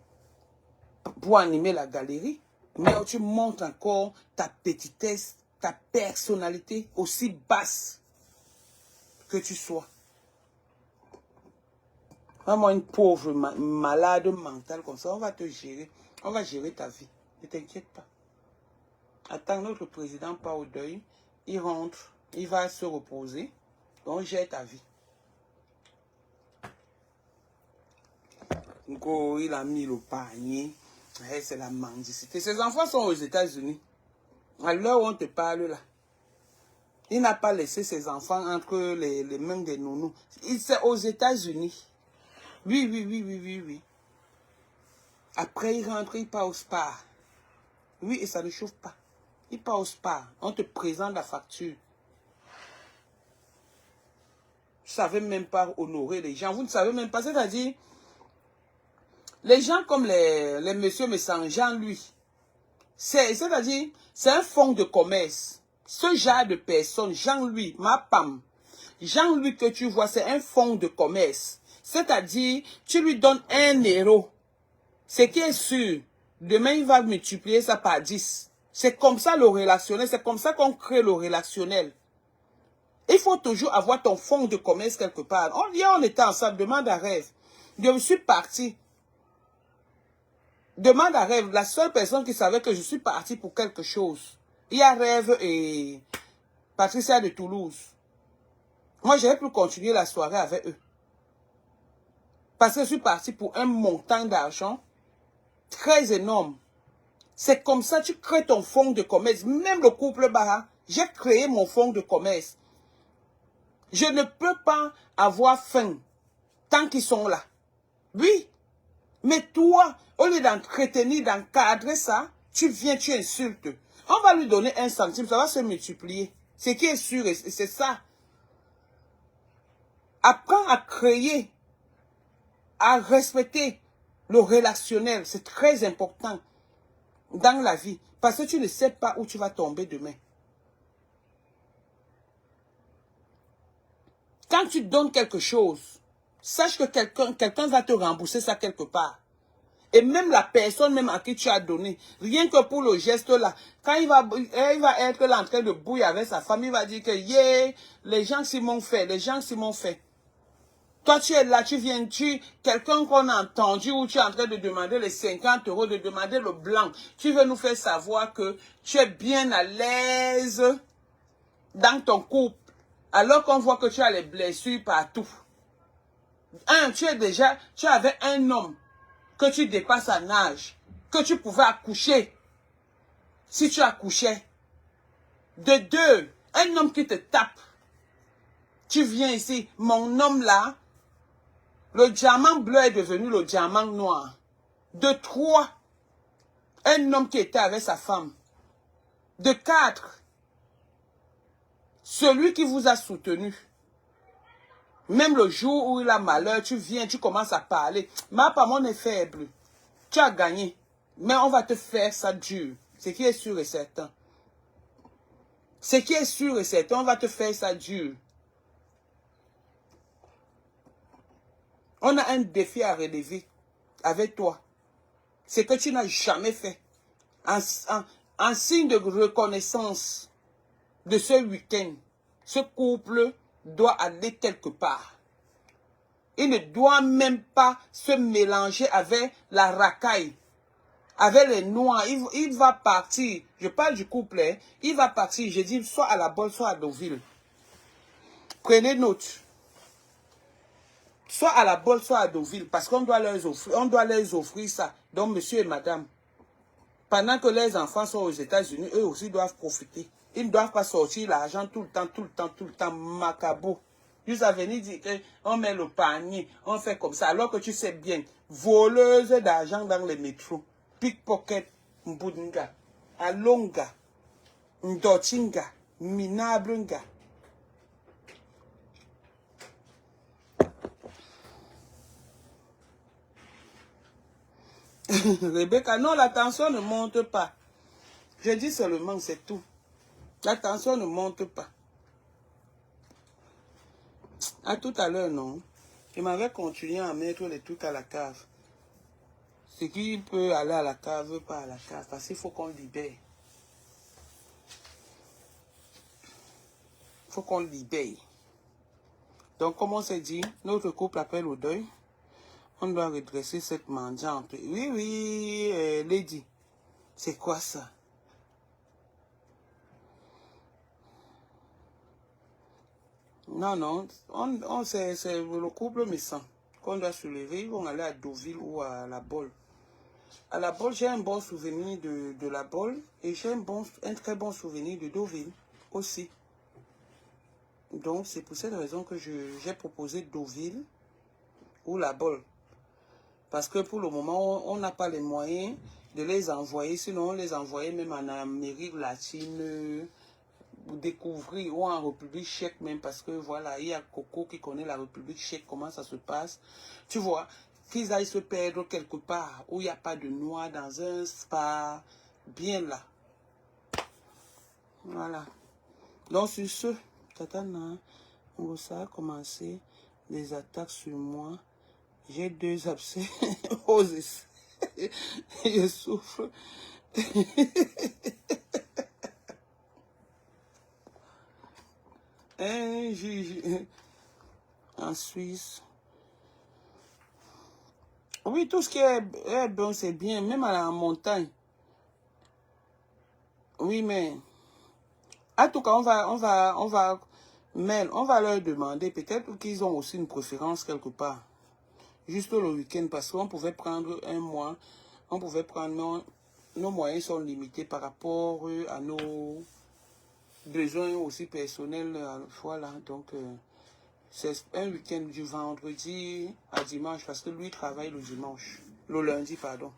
pour animer la galerie. Mais tu montres encore ta petitesse, ta personnalité aussi basse que tu sois. Vraiment une pauvre malade mentale comme ça, on va te gérer. On va gérer ta vie. Ne t'inquiète pas. Attends, notre président pas au deuil. Il rentre, il va se reposer. On gère ta vie. Donc, il a mis le panier. C'est la mendicité. Ses enfants sont aux États-Unis. À l'heure où on te parle là. Il n'a pas laissé ses enfants entre les mains des nounous. C'est aux États-Unis. Oui. Après, il rentre, il part au spa. Oui, et ça ne chauffe pas. Il part au spa. On te présente la facture. Vous ne savez même pas honorer les gens. Vous ne savez même pas. C'est-à-dire, les gens comme les messieurs Messangean, lui, c'est-à-dire, c'est un fonds de commerce. Ce genre de personne, Jean-Louis, ma pam, Jean-Louis que tu vois, c'est un fonds de commerce. C'est-à-dire, tu lui donnes 1 €. Ce qui est sûr, demain, il va multiplier ça par 10. C'est comme ça le relationnel, c'est comme ça qu'on crée le relationnel. Il faut toujours avoir ton fonds de commerce quelque part. On était ensemble, demande à Rêve. Je suis parti. Demande à Rêve, la seule personne qui savait que je suis parti pour quelque chose. Il y a Rêve et Patricia de Toulouse. Moi, j'avais pu continuer la soirée avec eux. Parce que je suis parti pour un montant d'argent très énorme. C'est comme ça que tu crées ton fonds de commerce. Même le couple Bara, j'ai créé mon fonds de commerce. Je ne peux pas avoir faim tant qu'ils sont là. Oui. Mais toi, au lieu d'entretenir, d'encadrer ça, tu viens, tu insultes. On va lui donner 1 centime, ça va se multiplier. Ce qui est sûr, c'est ça. Apprends à créer, à respecter le relationnel. C'est très important dans la vie. Parce que tu ne sais pas où tu vas tomber demain. Quand tu donnes quelque chose, sache que quelqu'un va te rembourser ça quelque part. Et même la personne même à qui tu as donné, rien que pour le geste là, quand il va être là en train de bouiller avec sa femme, il va dire que yeah, les gens s'y m'ont fait, les gens s'y m'ont fait. Toi, tu es là, tu viens, quelqu'un qu'on a entendu ou tu es en train de demander les 50 €, de demander le blanc. Tu veux nous faire savoir que tu es bien à l'aise dans ton couple. Alors qu'on voit que tu as les blessures partout. Tu avais un homme que tu dépasses en âge, que tu pouvais accoucher. Si tu accouchais. De 2, un homme qui te tape. Tu viens ici, mon homme là, le diamant bleu est devenu le diamant noir. De 3, un homme qui était avec sa femme. De 4, celui qui vous a soutenu. Même le jour où il a malheur, tu viens, tu commences à parler. Ma maman est faible. Tu as gagné. Mais on va te faire ça dur. Ce qui est sûr et certain. Ce qui est sûr et certain, on va te faire ça dur. On a un défi à relever avec toi. Ce que tu n'as jamais fait. En signe de reconnaissance de ce week-end, ce couple doit aller quelque part. Il ne doit même pas se mélanger avec la racaille, avec les noirs. Il va partir. Je parle du couple. Hein. Il va partir, je dis, soit à la Bolle, soit à Deauville. Prenez note. Soit à la Bolle, soit à Deauville, parce qu'on doit leur offrir ça. Donc, monsieur et madame, pendant que les enfants sont aux États-Unis, eux aussi doivent profiter. Ils ne doivent pas sortir l'argent tout le temps, macabo. Juste à venir dire qu'on met le panier, on fait comme ça, alors que tu sais bien, voleuse d'argent dans les métros, pickpocket, mbudinga, alonga, ndotinga, minabrunga. Rebecca, non, la tension ne monte pas. Je dis seulement, c'est tout. La tension ne monte pas. À tout à l'heure, non. Il m'avait continué à mettre les trucs à la cave. Ce qui peut aller à la cave, pas à la cave. Parce qu'il faut qu'on libère. Il faut qu'on libère. Donc, comme on s'est dit, notre couple appelle au deuil. On doit redresser cette mendiante. Oui, Lady. C'est quoi ça? Non, c'est le couple méchant qu'on doit soulever. Ils vont aller à Deauville ou à la Bolle. À la Bolle, j'ai un bon souvenir de la Bolle et j'ai un très bon souvenir de Deauville aussi. Donc, c'est pour cette raison que j'ai proposé Deauville ou la Bolle. Parce que pour le moment, on n'a pas les moyens de les envoyer. Sinon, on les envoyait même en Amérique latine, découvrir, ou en République tchèque même. Parce que voilà, il y a Coco qui connaît la République tchèque, comment ça se passe. Tu vois, qu'ils aillent se perdre quelque part où il n'y a pas de noix dans un spa, bien là. Voilà. Donc, sur ce, Tatana, ça a commencé des attaques sur moi. J'ai 2 abcès aux essais. Je souffre. En Suisse. Oui, tout ce qui est bon, c'est bien. Même à la montagne. Oui, mais... En tout cas, on va leur demander. Peut-être qu'ils ont aussi une préférence quelque part. Juste le week-end, parce qu'on pouvait prendre un mois, on pouvait prendre, nos moyens sont limités par rapport à nos besoins aussi personnels, voilà, donc c'est un week-end du vendredi à dimanche, parce que lui travaille le dimanche, le lundi, pardon.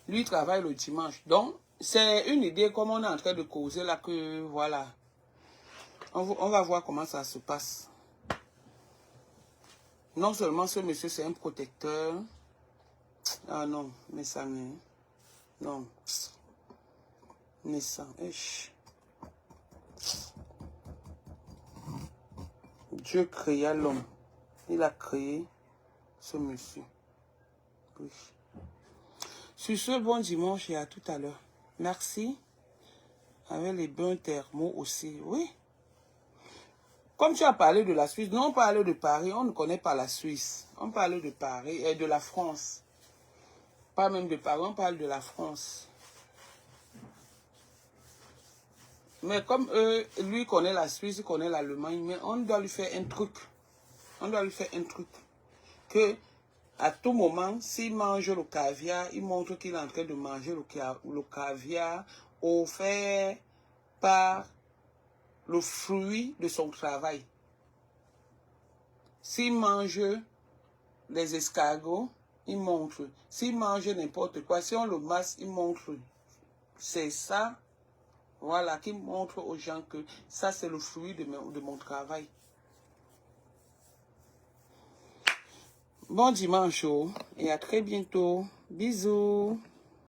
Lui travaille le dimanche, donc c'est une idée comme on est en train de causer là, que voilà. On va voir comment ça se passe. Non seulement ce monsieur, c'est un protecteur. Ah non, mais ça n'est... Non. Mais ça... Dieu créa l'homme. Il a créé ce monsieur. Oui. Sur ce, bon dimanche et à tout à l'heure. Merci. Avec les bains thermaux aussi, oui. Comme tu as parlé de la Suisse, nous on parle de Paris, on ne connaît pas la Suisse. On parle de Paris et de la France. Pas même de Paris, on parle de la France. Mais comme lui connaît la Suisse, il connaît l'Allemagne, mais on doit lui faire un truc. On doit lui faire un truc. Que à tout moment, s'il mange le caviar, il montre qu'il est en train de manger le caviar offert par le fruit de son travail. S'il mange les escargots, il montre. S'il mange n'importe quoi, si on le masse, il montre. C'est ça, voilà, qui montre aux gens que ça, c'est le fruit de mon travail. Bon dimanche et à très bientôt. Bisous.